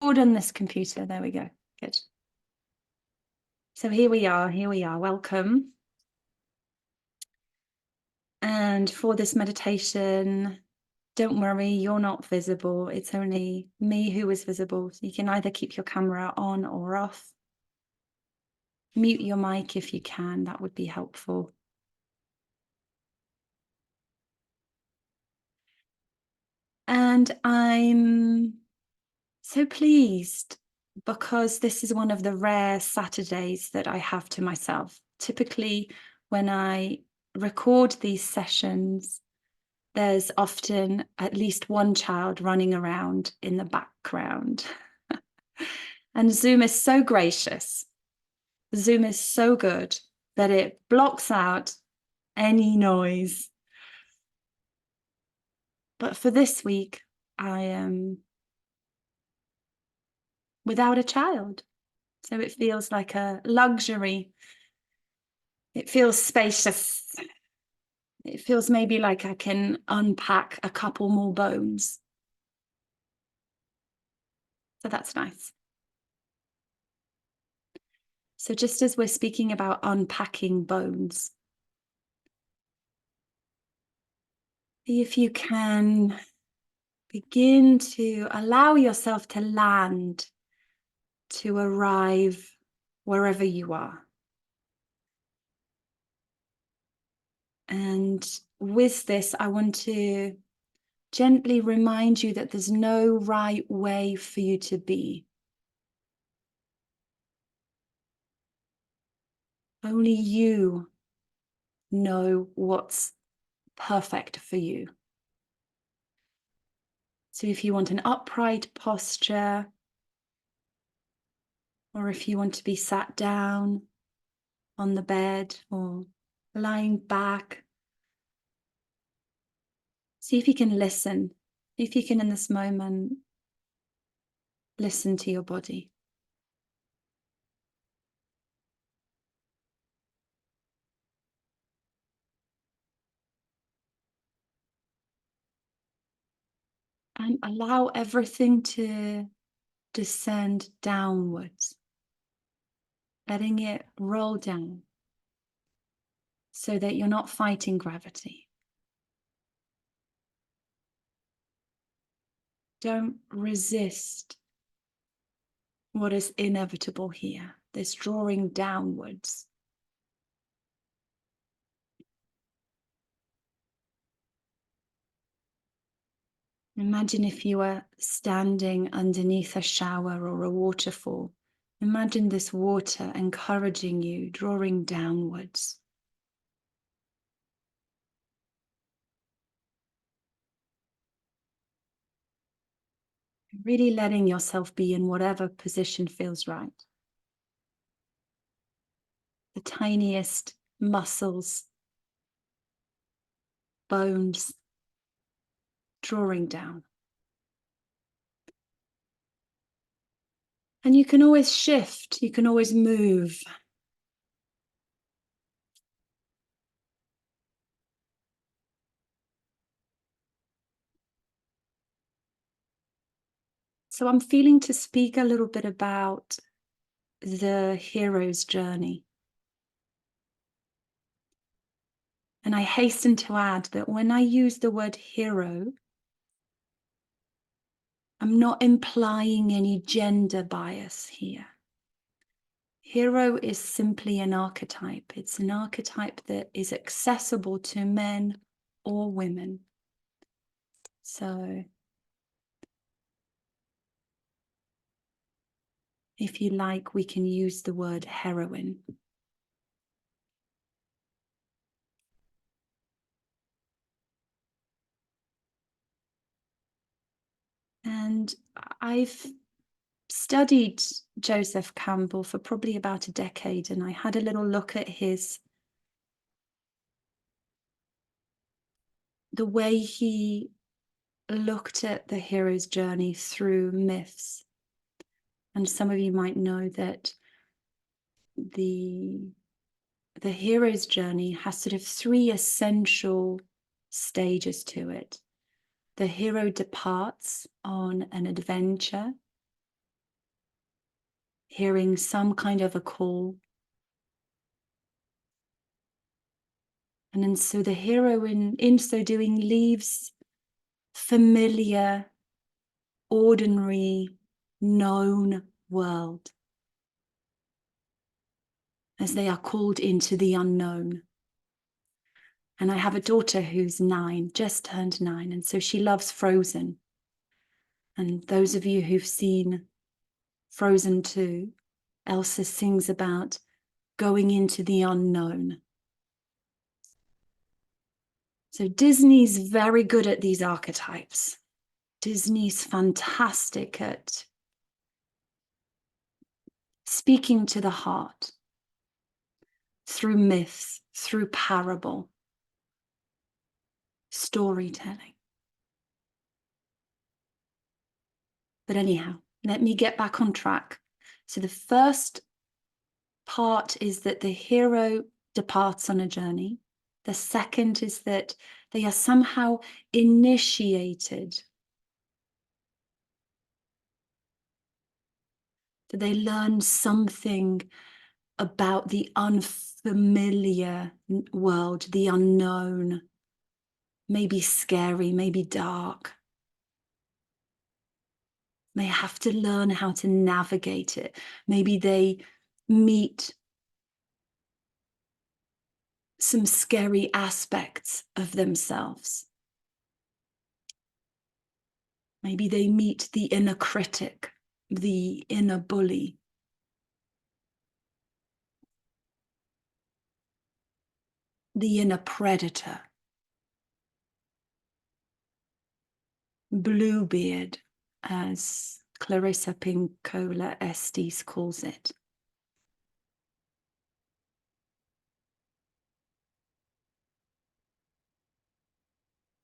on this computer. There we go. Good. So here we are. Welcome. And for this meditation, don't worry, you're not visible. It's only me who is visible. So you can either keep your camera on or off. Mute your mic if you can. That would be helpful. And I'm so pleased because this is one of the rare Saturdays that I have to myself. Typically, when I record these sessions, there's often at least one child running around in the background. And Zoom is so gracious. Zoom is so good that it blocks out any noise. But for this week, I am without a child. So it feels like a luxury. It feels spacious. It feels maybe like I can unpack a couple more bones. So that's nice. So just as we're speaking about unpacking bones, if you can begin to allow yourself to land, to arrive wherever you are. And with this, I want to gently remind you that there's no right way for you to be. Only you know what's perfect for you. So if you want an upright posture, or if you want to be sat down on the bed or lying back, see if you can listen. If you can, in this moment, listen to your body. And allow everything to descend downwards, letting it roll down so that you're not fighting gravity. Don't resist what is inevitable here, this drawing downwards. Imagine if you were standing underneath a shower or a waterfall. Imagine this water encouraging you, drawing downwards. Really letting yourself be in whatever position feels right. The tiniest muscles, bones, drawing down. And you can always shift, you can always move. So I'm feeling to speak a little bit about the hero's journey. And I hasten to add that when I use the word hero, I'm not implying any gender bias here. Hero is simply an archetype. It's an archetype that is accessible to men or women. So if you like, we can use the word heroine. And I've studied Joseph Campbell for probably about a decade, and I had a little look at the way he looked at the hero's journey through myths. And some of you might know that the hero's journey has sort of three essential stages to it. The hero departs on an adventure. hearing some kind of a call. And then so the hero in so doing leaves familiar, ordinary, known world as they are called into the unknown. And I have a daughter who's 9, just turned 9, and so she loves Frozen. And those of you who've seen Frozen 2, Elsa sings about going into the unknown. So Disney's very good at these archetypes. Disney's fantastic at speaking to the heart through myths, through parable, storytelling. But anyhow, let me get back on track. So the first part is that the hero departs on a journey. The second is that they are somehow initiated. That they learn something about the unfamiliar world, the unknown, maybe scary, maybe dark. They have to learn how to navigate it. Maybe they meet some scary aspects of themselves. Maybe they meet the inner critic, the inner bully. The inner predator. Bluebeard, as Clarissa Pinkola Estes calls it.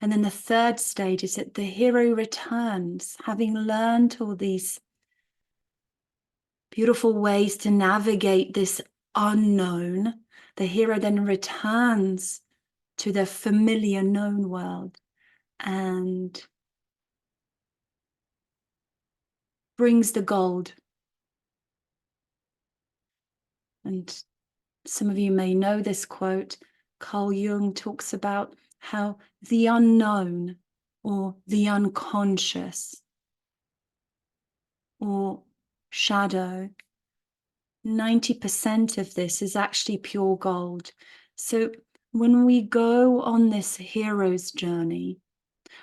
And then the third stage is that the hero returns, having learned all these beautiful ways to navigate this unknown. The hero then returns to the familiar known world and brings the gold. And some of you may know this quote. Carl Jung talks about how the unknown or the unconscious or shadow, 90% of this is actually pure gold. So when we go on this hero's journey,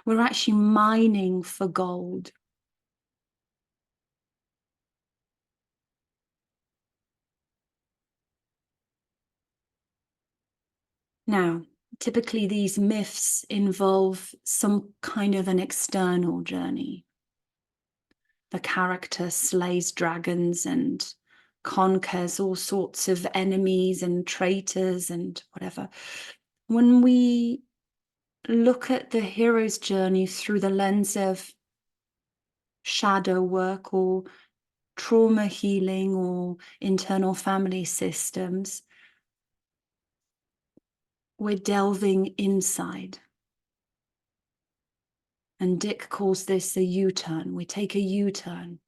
we're actually mining for gold. Now, typically these myths involve some kind of an external journey. The character slays dragons and conquers all sorts of enemies and traitors and whatever. When we look at the hero's journey through the lens of shadow work or trauma healing or internal family systems, we're delving inside. And Dick calls this a U-turn. We take a U-turn.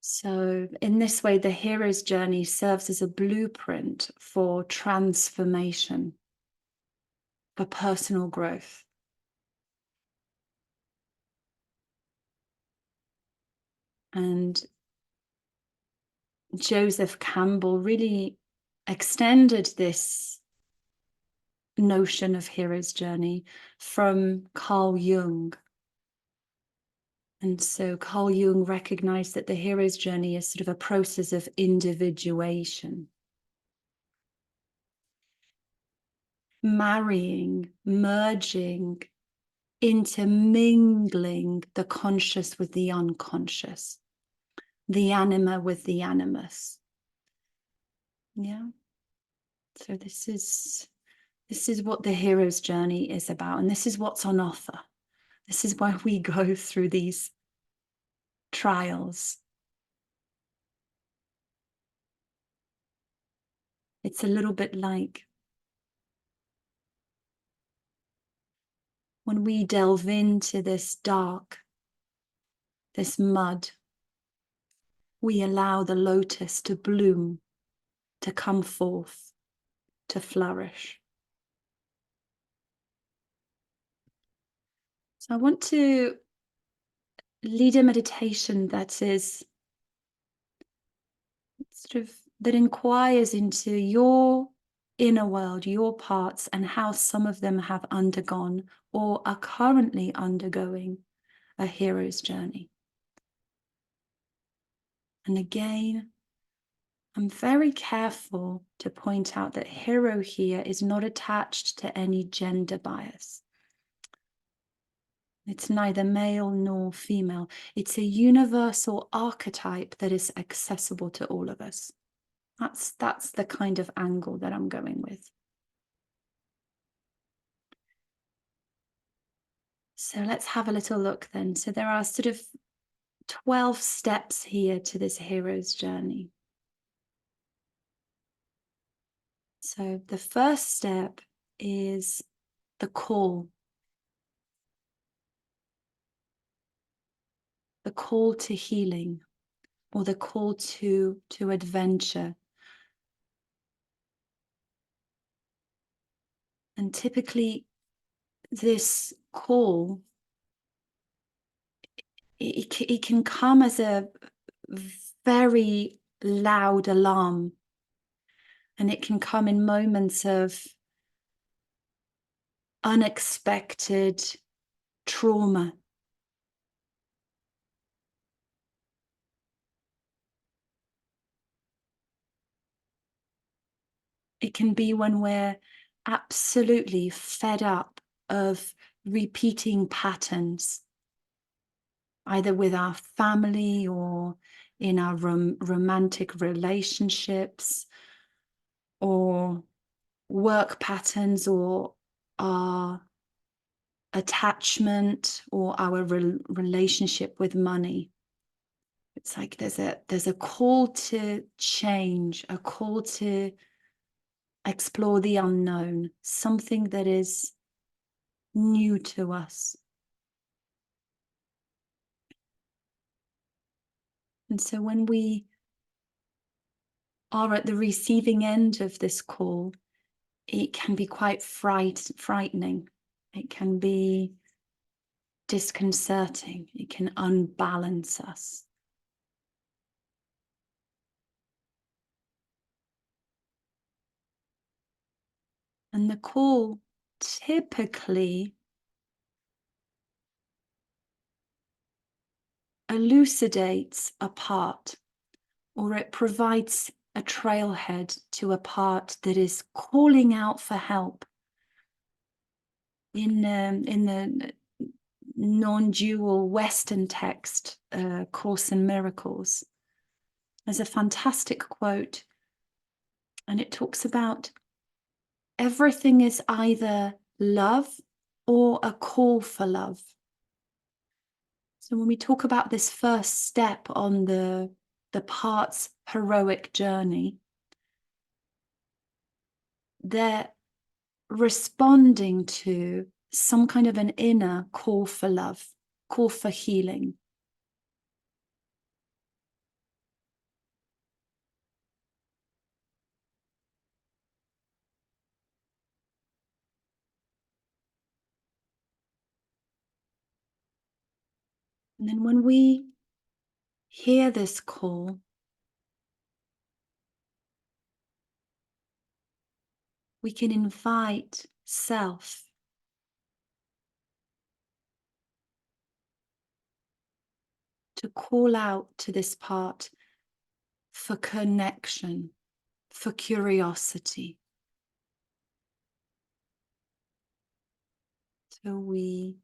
So in this way, the hero's journey serves as a blueprint for transformation, for personal growth. And Joseph Campbell really extended this notion of hero's journey from Carl Jung. And so Carl Jung recognized that the hero's journey is sort of a process of individuation. Marrying, merging, intermingling the conscious with the unconscious, the anima with the animus. Yeah. So this is what the hero's journey is about, and this is what's on offer. This is why we go through these trials. It's a little bit like when we delve into this dark, this mud, we allow the lotus to bloom, to come forth, to flourish. So I want to lead a meditation that is sort of that inquires into your inner world, your parts, and how some of them have undergone or are currently undergoing a hero's journey. And again, I'm very careful to point out that hero here is not attached to any gender bias. It's neither male nor female. It's a universal archetype that is accessible to all of us. That's the kind of angle that I'm going with. So let's have a little look then. So there are sort of 12 steps here to this hero's journey. So the first step is the call to healing, or the call to adventure. And typically this call, it can come as a very loud alarm, and it can come in moments of unexpected trauma. It can be when we're absolutely fed up of repeating patterns, either with our family or in our romantic relationships, or work patterns, or our attachment, or our relationship with money. It's like there's a call to change, a call to explore the unknown, something that is new to us. And so when we are at the receiving end of this call, it can be quite frightening. It can be disconcerting. It can unbalance us. And the call typically elucidates a part, or it provides a trailhead to a part that is calling out for help. In the non-dual Western text, Course in Miracles, there's a fantastic quote, and it talks about everything is either love or a call for love. So when we talk about this first step on the part's heroic journey, they're responding to some kind of an inner call for love, call for healing. And then when we hear this call, we can invite self to call out to this part for connection, for curiosity. So we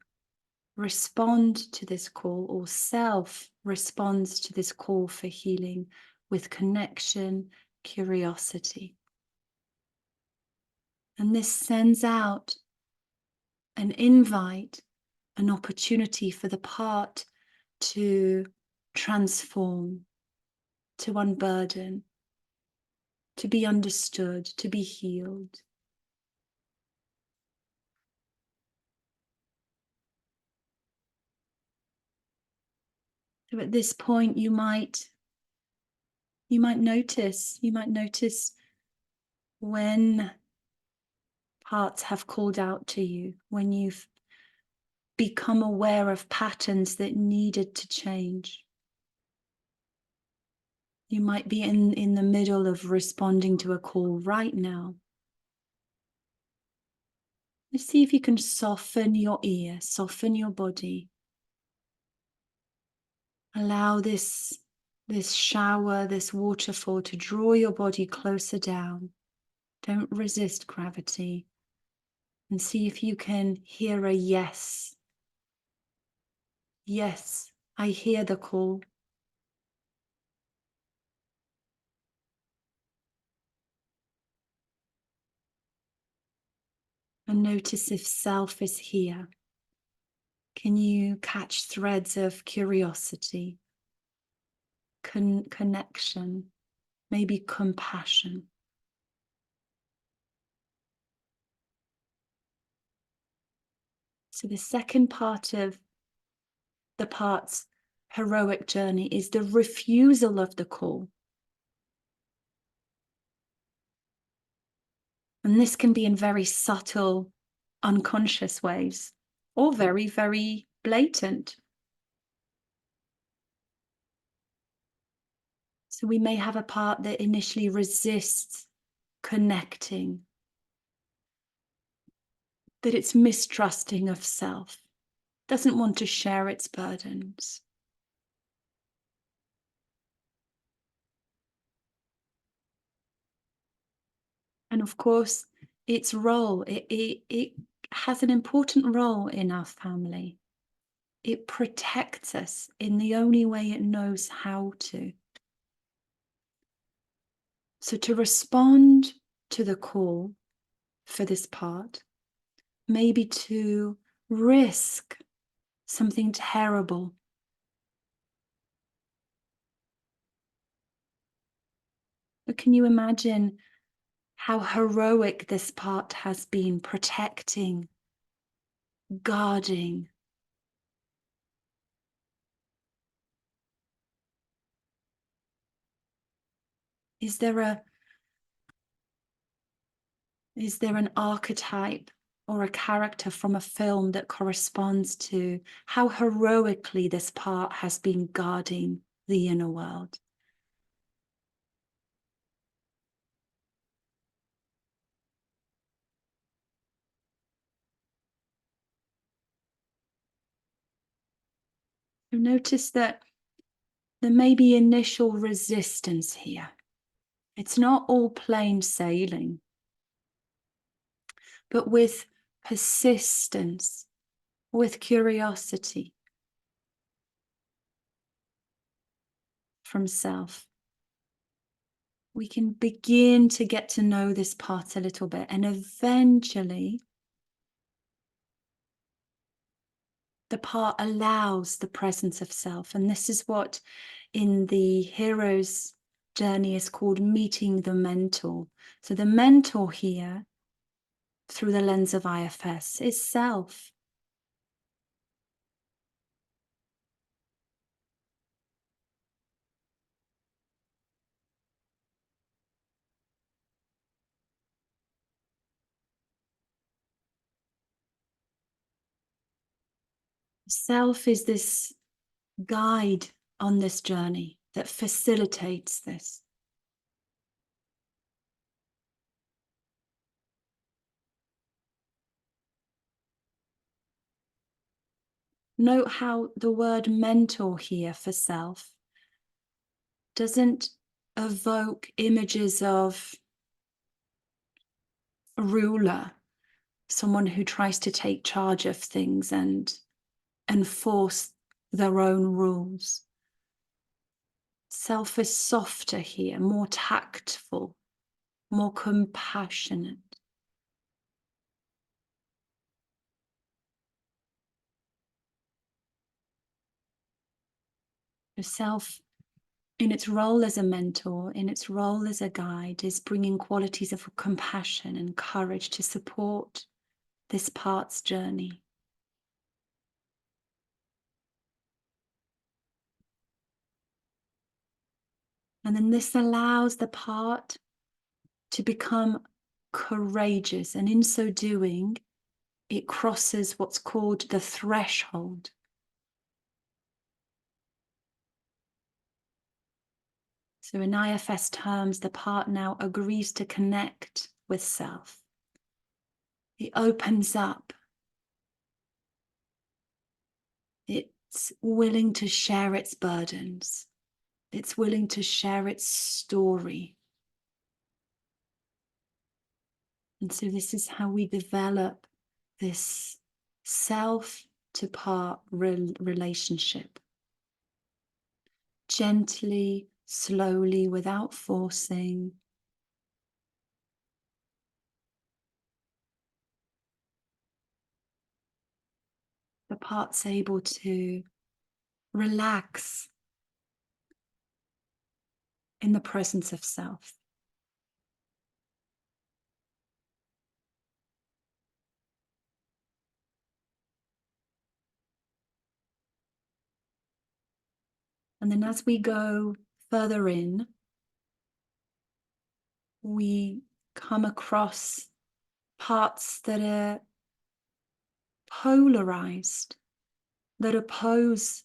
respond to this call, or self responds to this call for healing with connection, curiosity. And this sends out an invite, an opportunity for the part to transform, to unburden, to be understood, to be healed. So at this point, you might notice when parts have called out to you, when you've become aware of patterns that needed to change. You might be in the middle of responding to a call right now. Let's see if you can soften your ear, soften your body. Allow this shower, this waterfall to draw your body closer down. Don't resist gravity. And see if you can hear a yes. Yes, I hear the call. And notice if self is here. Can you catch threads of curiosity, connection, maybe compassion? So the second part of the part's heroic journey is the refusal of the call. And this can be in very subtle, unconscious ways, or very, very blatant. So we may have a part that initially resists connecting, that it's mistrusting of self, doesn't want to share its burdens. And of course, its role, it has an important role in our family. It protects us in the only way it knows how to. So to respond to the call for this part, maybe to risk something terrible. But can you imagine how heroic this part has been protecting, guarding? Is there an archetype or a character from a film that corresponds to how heroically this part has been guarding the inner world? You notice that there may be initial resistance here. It's not all plain sailing, but with persistence, with curiosity from self, we can begin to get to know this part a little bit, and eventually the part allows the presence of self. And this is what in the hero's journey is called meeting the mentor. So the mentor here, through the lens of IFS, is self. Self is this guide on this journey that facilitates this. Note how the word mentor here for self doesn't evoke images of a ruler, someone who tries to take charge of things and enforce their own rules. Self is softer here, more tactful, more compassionate. The self, in its role as a mentor, in its role as a guide, is bringing qualities of compassion and courage to support this part's journey. And then this allows the part to become courageous. And in so doing, it crosses what's called the threshold. So in IFS terms, the part now agrees to connect with self. It opens up. It's willing to share its burdens. It's willing to share its story. And so this is how we develop this self to part relationship. Gently, slowly, without forcing. The part's able to relax in the presence of self. And then as we go further in, we come across parts that are polarized, that oppose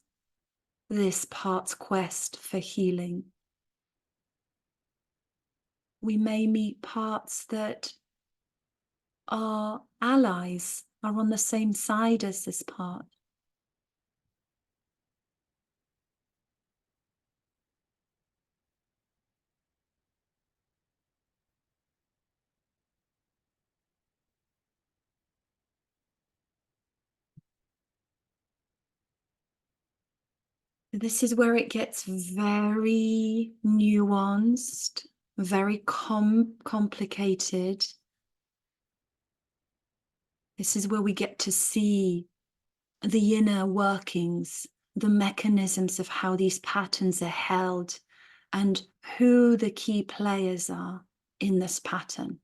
this part's quest for healing. We may meet parts that are allies, are on the same side as this part. This is where it gets very nuanced, very complicated. This is where we get to see the inner workings, the mechanisms of how these patterns are held, and who the key players are in this pattern.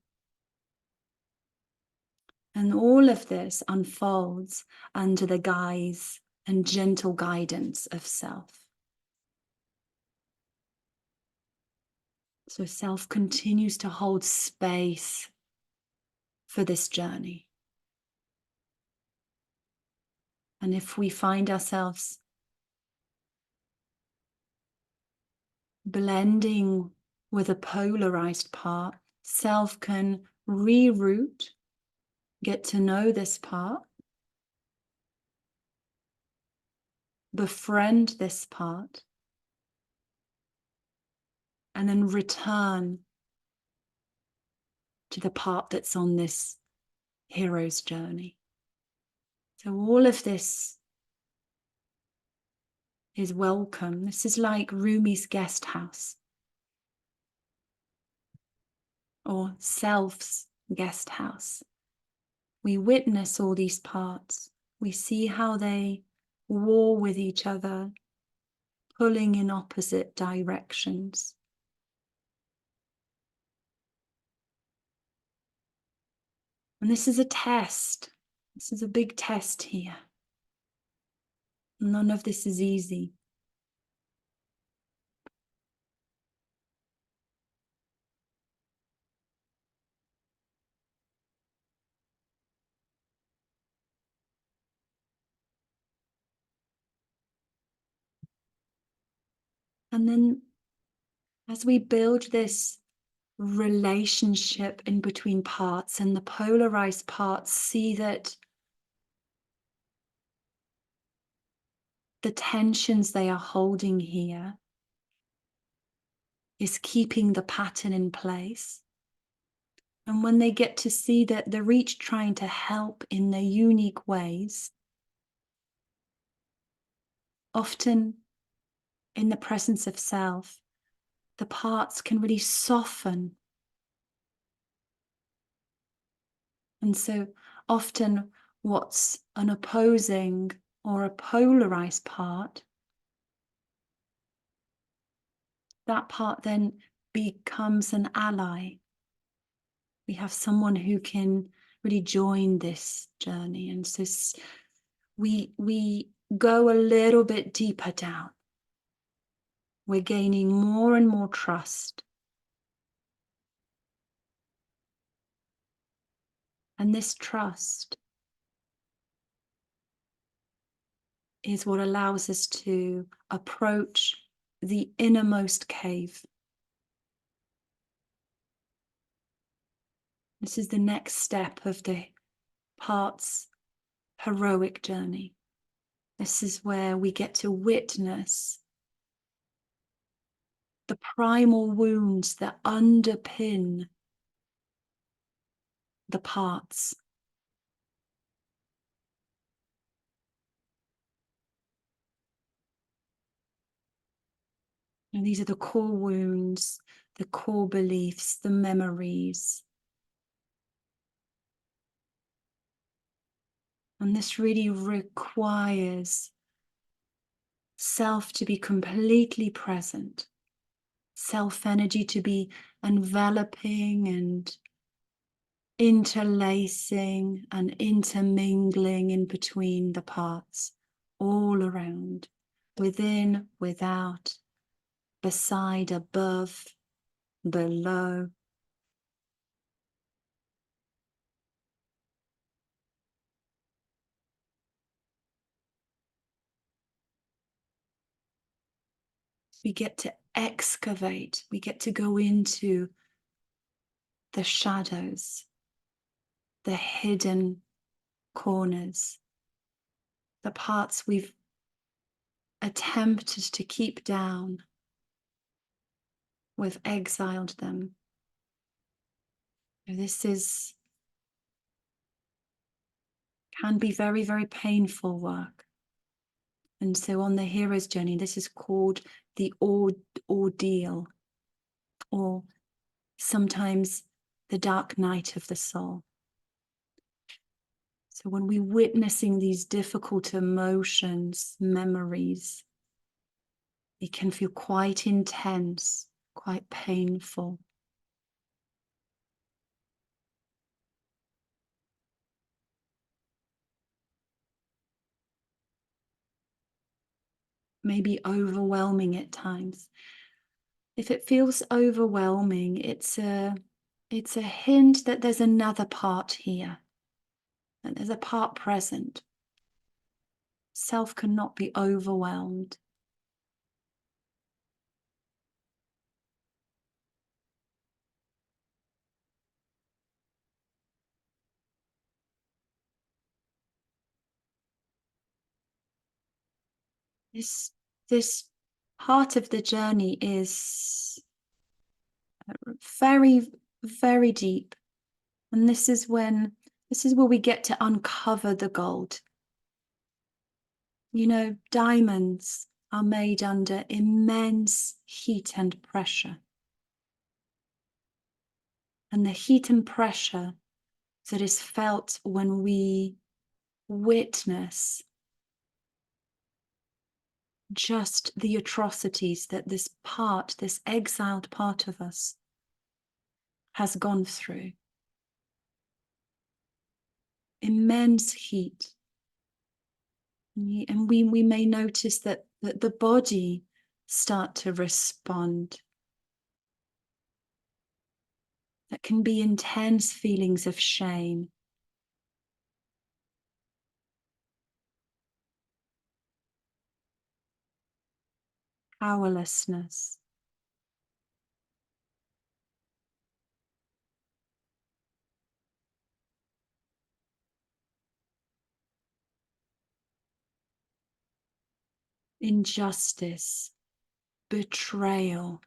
And all of this unfolds under the guise and gentle guidance of self. So self continues to hold space for this journey. And if we find ourselves blending with a polarized part, self can reroute, get to know this part, befriend this part, and then return to the part that's on this hero's journey. So all of this is welcome. This is like Rumi's guest house, or self's guest house. We witness all these parts. We see how they war with each other, pulling in opposite directions. And this is a test. This is a big test here. None of this is easy. And then as we build this relationship in between parts, and the polarized parts see that the tensions they are holding here is keeping the pattern in place. And when they get to see that they're each trying to help in their unique ways, often in the presence of self, the parts can really soften. And so often what's an opposing or a polarized part, that part then becomes an ally. We have someone who can really join this journey. And so we go a little bit deeper down. we're gaining more and more trust. And this trust is what allows us to approach the innermost cave. This is the next step of the part's heroic journey. This is where we get to witness the primal wounds that underpin the parts. And these are the core wounds, the core beliefs, the memories. And this really requires self to be completely present, self energy to be enveloping and interlacing and intermingling in between the parts, all around, within, without, beside, above, below. We get to excavate, we get to go into the shadows, the hidden corners, the parts we've attempted to keep down. We've exiled them. This can be very, very painful work. And so on the hero's journey, this is called the ordeal, or sometimes the dark night of the soul. So when we're witnessing these difficult emotions, memories, it can feel quite intense, quite painful. Maybe overwhelming at times. If it feels overwhelming, it's a hint that there's another part here, that there's a part present. Self cannot be overwhelmed. This part of the journey is very, very deep. And this is where we get to uncover the gold. You know, diamonds are made under immense heat and pressure. And the heat and pressure that is felt when we witness just the atrocities that this exiled part of us has gone through. Immense heat. And we may notice that the body start to respond. That can be intense feelings of shame. Powerlessness. Injustice. Betrayal.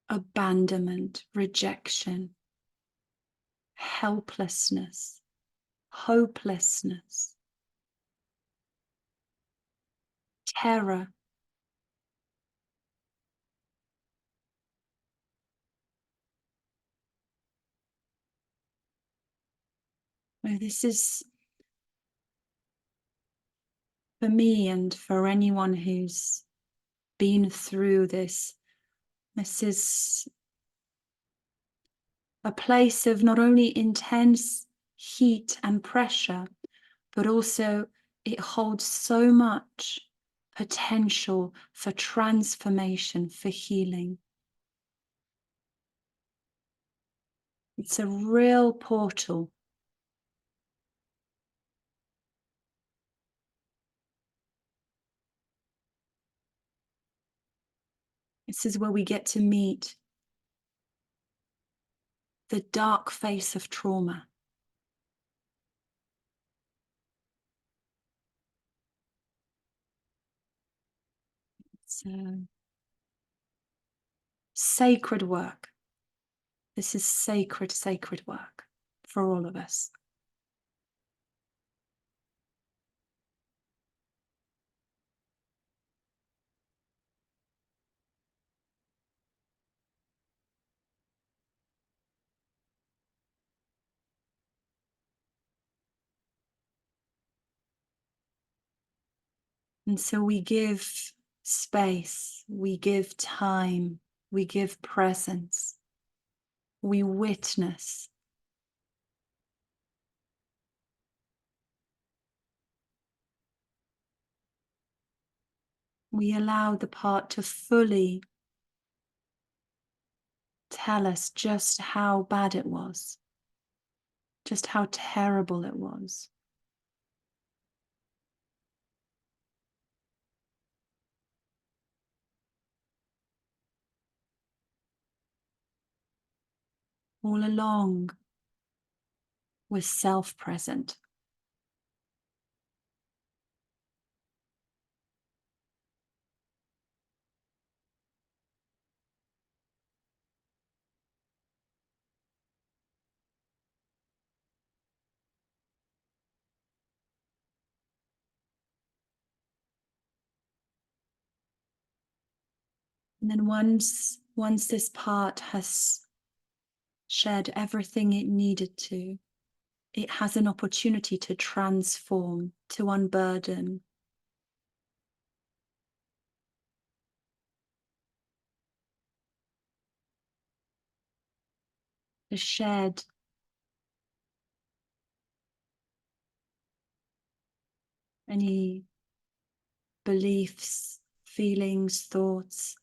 Abandonment. Rejection. Helplessness. Hopelessness. Terror. Oh, this is, for me and for anyone who's been through this is a place of not only intense heat and pressure, but also it holds so much potential for transformation, for healing. It's a real portal. This is where we get to meet the dark face of trauma. It's sacred work. This is sacred, sacred work for all of us. And so we give space, we give time, we give presence, we witness. We allow the part to fully tell us just how bad it was, just how terrible it was. All along was self-present. And then once this part has shared everything it needed to, it has an opportunity to transform, to unburden. To shed any beliefs, feelings, thoughts.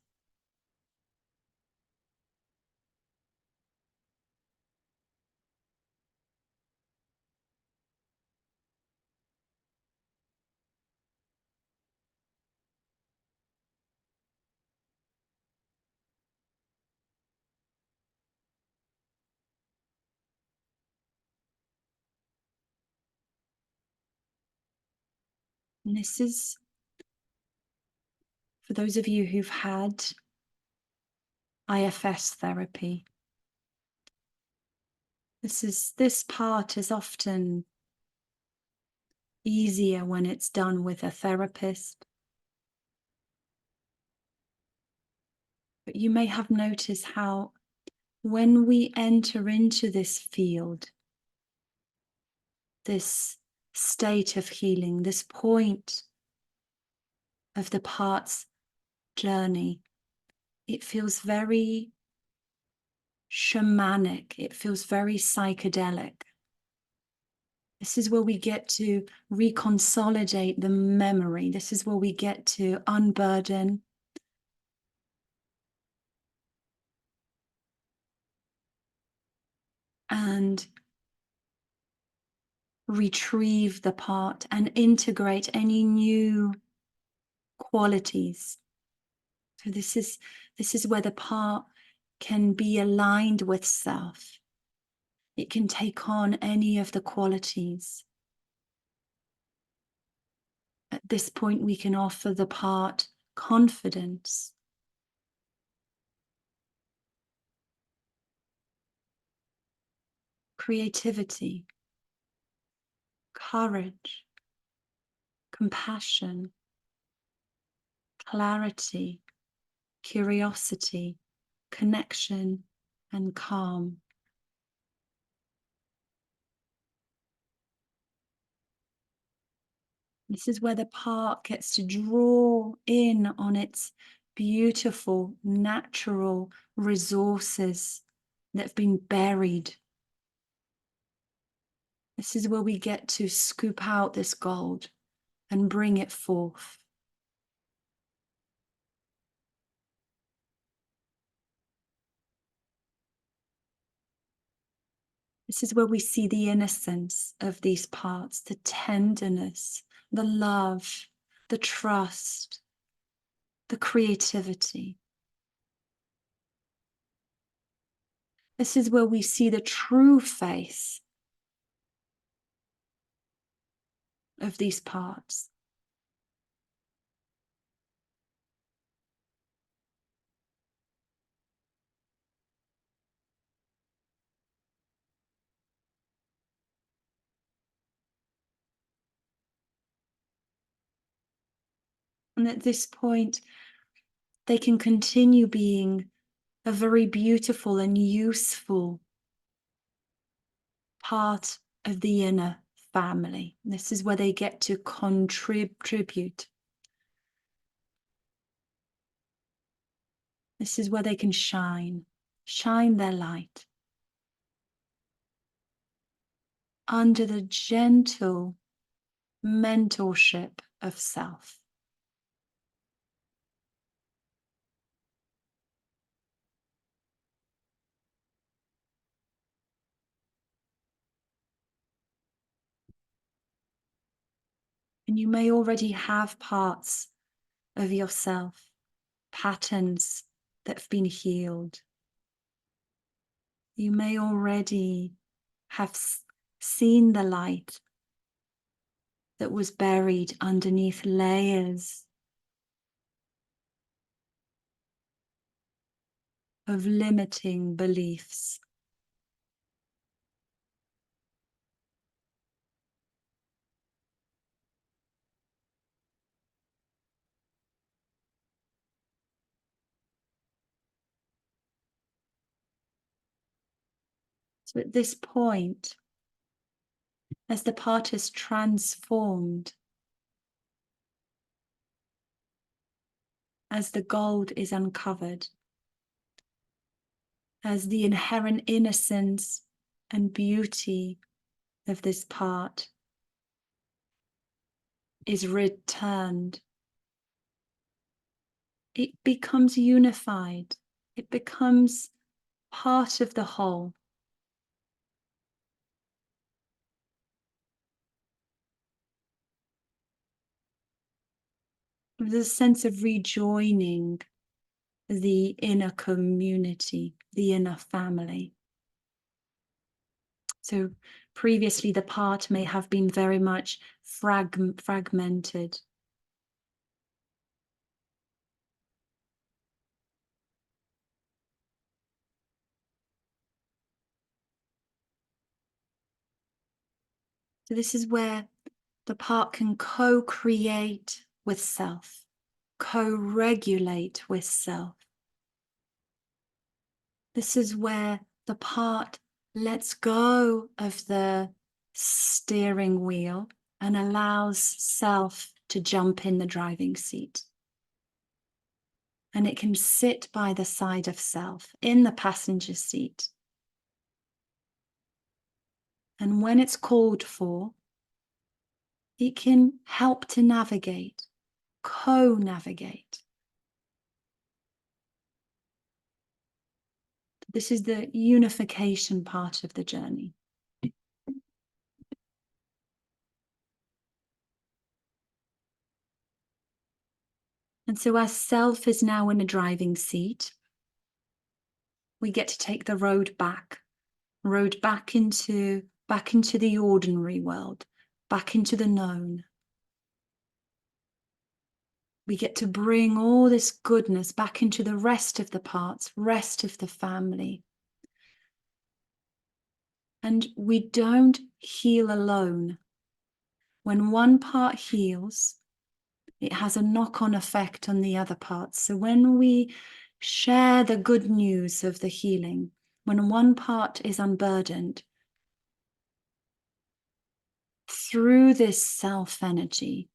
And this is for those of you who've had IFS therapy. This part is often easier when it's done with a therapist. But you may have noticed how when we enter into this field, this state of healing, this point of the part's journey, it feels very shamanic, it feels very psychedelic. This is where we get to reconsolidate the memory. This is where we get to unburden and retrieve the part and integrate any new qualities. So this is where the part can be aligned with self. It can take on any of the qualities. At this point, we can offer the part confidence, creativity, courage, compassion, clarity, curiosity, connection, and calm. This is where the part gets to draw in on its beautiful, natural resources that have been buried. This is where we get to scoop out this gold and bring it forth. This is where we see the innocence of these parts, the tenderness, the love, the trust, the creativity. This is where we see the true face of these parts. And at this point, they can continue being a very beautiful and useful part of the inner family. This is where they get to contribute. This is where they can shine their light under the gentle mentorship of self. And you may already have parts of yourself, patterns that have been healed. You may already have seen the light that was buried underneath layers of limiting beliefs. So at this point, as the part is transformed, as the gold is uncovered, as the inherent innocence and beauty of this part is returned, it becomes unified. It becomes part of the whole. There's a sense of rejoining the inner community, the inner family. So previously the part may have been very much fragmented. So this is where the part can co-create with self, co-regulate with self. This is where the part lets go of the steering wheel and allows self to jump in the driving seat. And it can sit by the side of self in the passenger seat. And when it's called for, it can help to navigate, co-navigate. This is the unification part of the journey. And so as self is now in a driving seat, we get to take the road back into the ordinary world, back into the known. We get to bring all this goodness back into the rest of the parts, rest of the family. And we don't heal alone. When one part heals, it has a knock-on effect on the other parts. So when we share the good news of the healing, when one part is unburdened, through this self energy,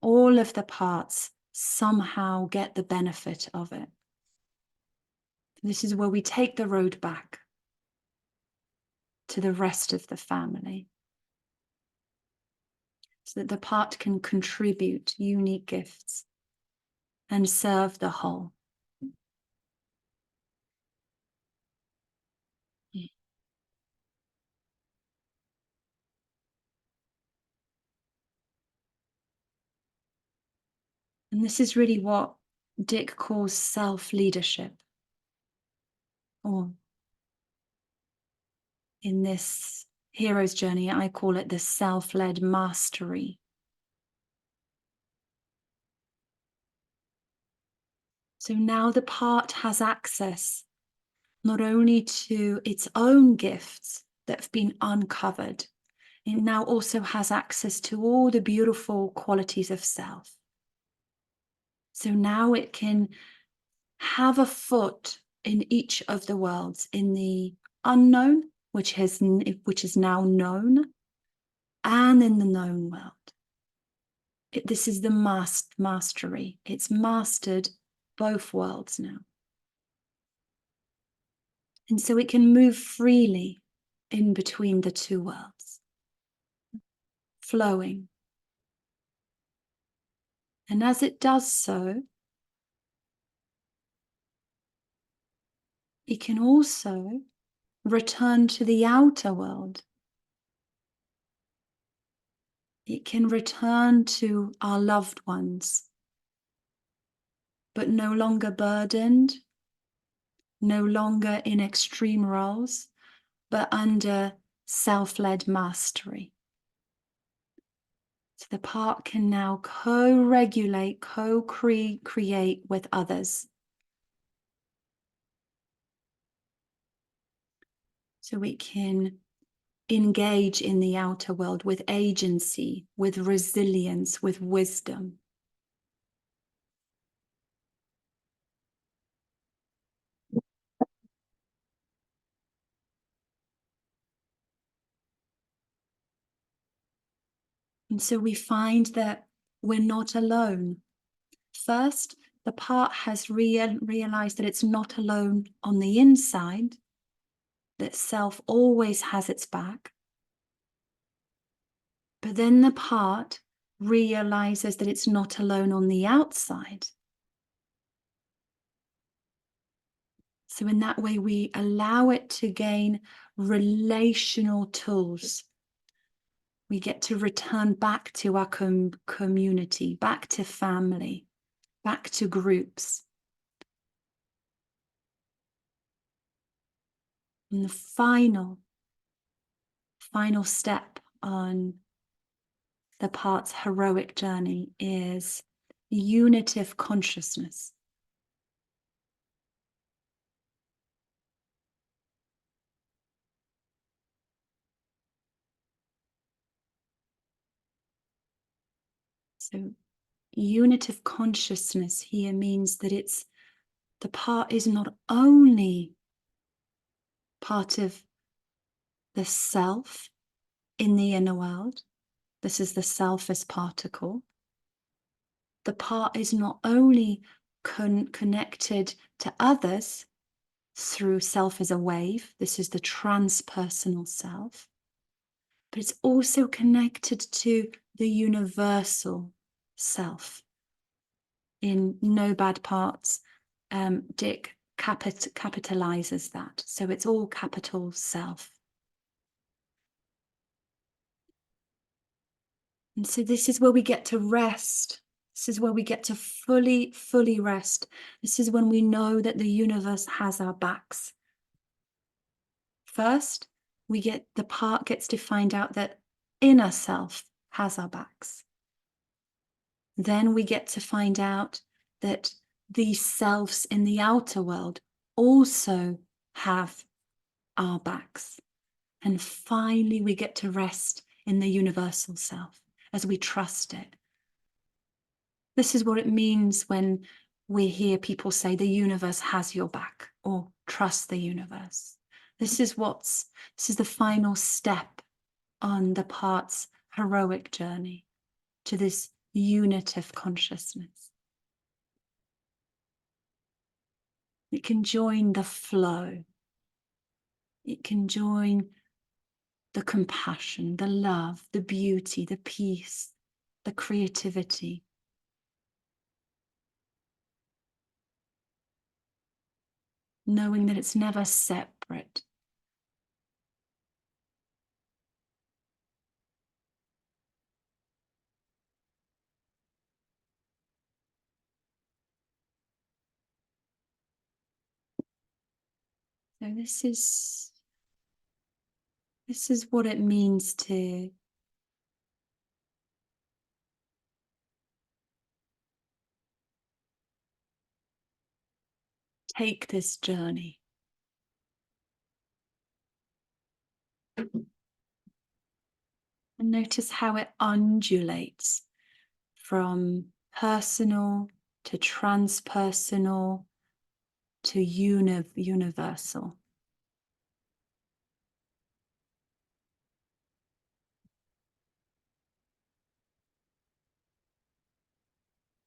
all of the parts somehow get the benefit of it. This is where we take the road back to the rest of the family, so that the part can contribute unique gifts and serve the whole. And this is really what Dick calls self-leadership, or in this hero's journey, I call it the self-led mastery. So now the part has access not only to its own gifts that have been uncovered, it now also has access to all the beautiful qualities of self. So now it can have a foot in each of the worlds, in the unknown, which is now known, and in the known world. This is the mastery. It's mastered both worlds now. And so it can move freely in between the two worlds, flowing. And as it does so, it can also return to the outer world. It can return to our loved ones, but no longer burdened, no longer in extreme roles, but under self-led mastery. So the part can now co-regulate, co-create with others. So we can engage in the outer world with agency, with resilience, with wisdom. And so we find that we're not alone. First, the part has realized that it's not alone on the inside, that self always has its back. But then the part realizes that it's not alone on the outside. So in that way, we allow it to gain relational tools. We get to return back to our community, back to family, back to groups. And the final step on the part's heroic journey is unitive consciousness. So unitive consciousness here means that the part is not only part of the self in the inner world. This is the self as particle. The part is not only connected to others through self as a wave. This is the transpersonal self. But it's also connected to the universal self. In No Bad Parts, Dick capitalizes that. So it's all capital self. And so this is where we get to rest. This is where we get to fully rest. This is when we know that the universe has our backs. First, the part gets to find out that inner self has our backs. Then we get to find out that these selves in the outer world also have our backs. And finally, we get to rest in the universal self as we trust it. This is what it means when we hear people say the universe has your back, or trust the universe. This is the final step on the part's heroic journey to this unitive consciousness. It can join the flow. It can join the compassion, the love, the beauty, the peace, the creativity. Knowing that it's never separate. So this is what it means to take this journey. And notice how it undulates from personal to transpersonal to universal.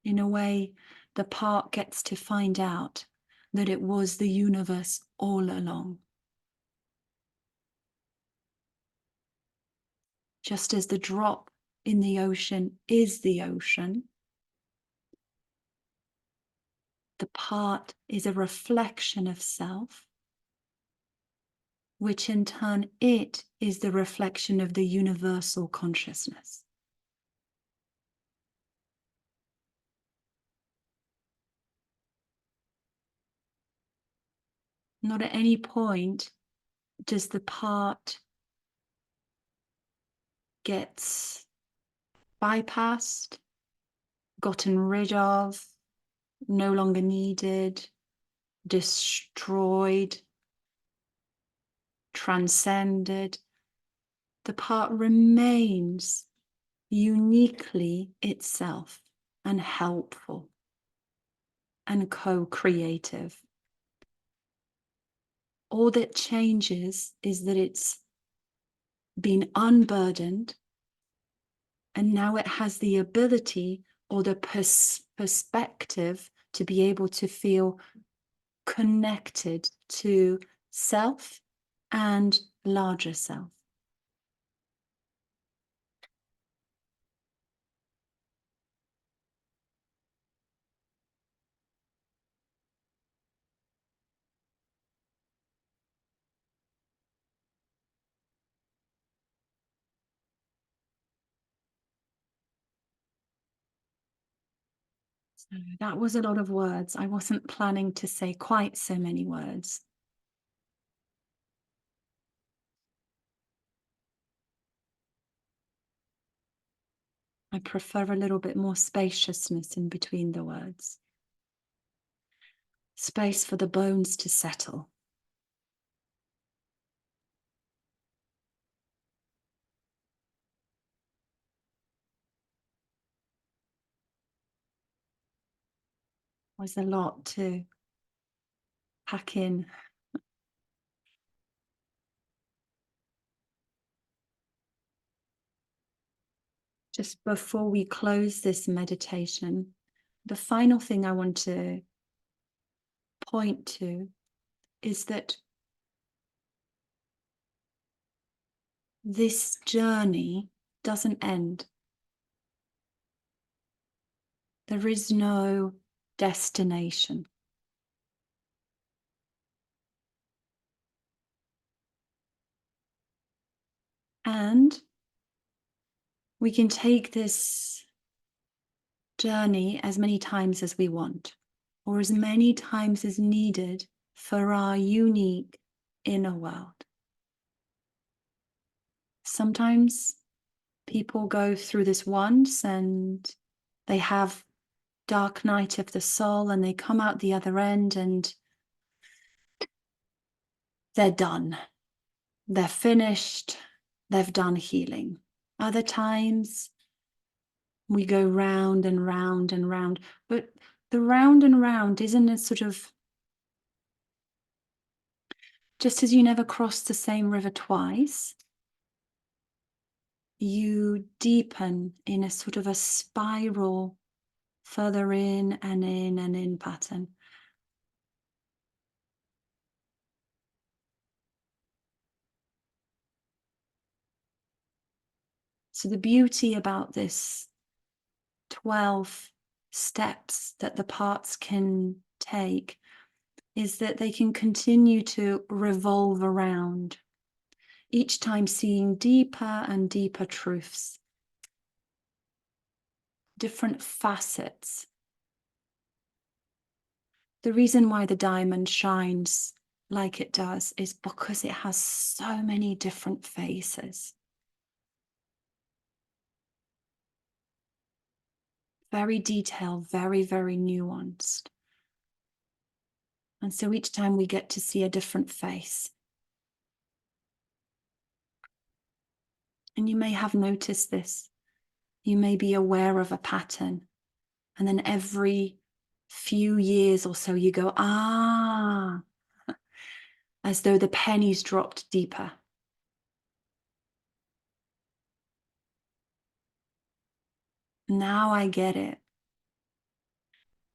In a way, the part gets to find out that it was the universe all along. Just as the drop in the ocean is the ocean, the part is a reflection of self, which in turn it is the reflection of the universal consciousness. Not at any point does the part get bypassed, gotten rid of, no longer needed, destroyed, transcended. The part remains uniquely itself and helpful and co-creative. All that changes is that it's been unburdened, and now it has the ability or the perspective to be able to feel connected to self and larger self. So that was a lot of words. I wasn't planning to say quite so many words. I prefer a little bit more spaciousness in between the words. Space for the bones to settle. Was a lot to pack in. Just before we close this meditation, the final thing I want to point to is that this journey doesn't end. There is no destination. And we can take this journey as many times as we want, or as many times as needed for our unique inner world. Sometimes people go through this once and they have dark night of the soul and they come out the other end and they're done. They're finished. They've done healing. Other times we go round and round and round, but the round and round isn't a sort of, just as you never cross the same river twice, you deepen in a sort of a spiral further in and in and in pattern. So the beauty about this 12 steps that the parts can take is that they can continue to revolve around, each time seeing deeper and deeper truths, different facets. The reason why the diamond shines like it does is because it has so many different faces. Very detailed, very, very nuanced. And so each time we get to see a different face. And you may have noticed this. You may be aware of a pattern. And then every few years or so, you go, ah, as though the pennies dropped deeper. Now I get it.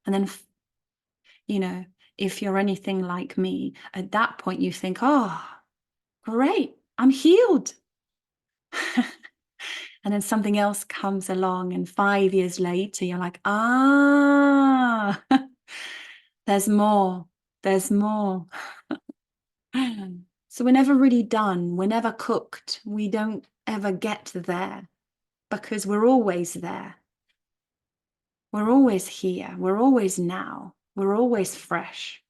And then, if you're anything like me, at that point you think, oh, great, I'm healed. And then something else comes along, and 5 years later, you're like, ah, there's more, there's more. So we're never really done. We're never cooked. We don't ever get there because we're always there. We're always here. We're always now. We're always fresh.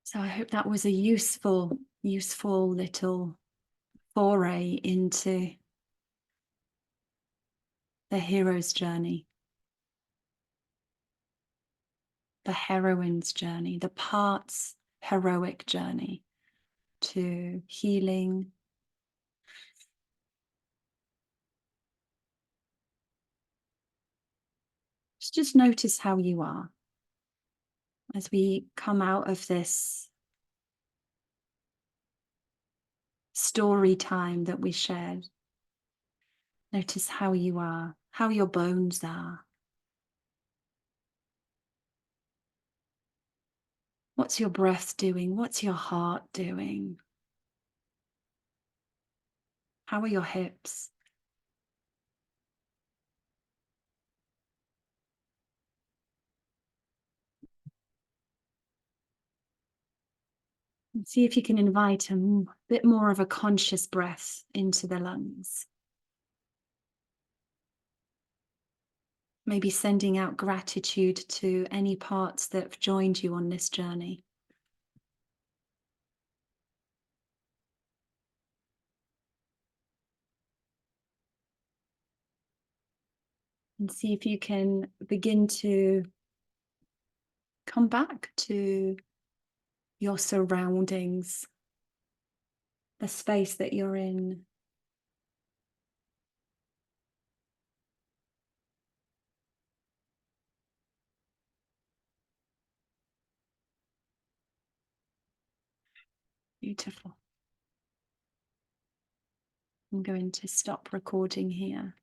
So I hope that was a useful little foray into the hero's journey, the heroine's journey, the part's heroic journey to healing. Just notice how you are as we come out of this story time that we shared. Notice how you are, how your bones are. What's your breath doing? What's your heart doing? How are your hips? And see if you can invite a bit more of a conscious breath into the lungs. Maybe sending out gratitude to any parts that have joined you on this journey. And see if you can begin to come back to your surroundings, the space that you're in. Beautiful. I'm going to stop recording here.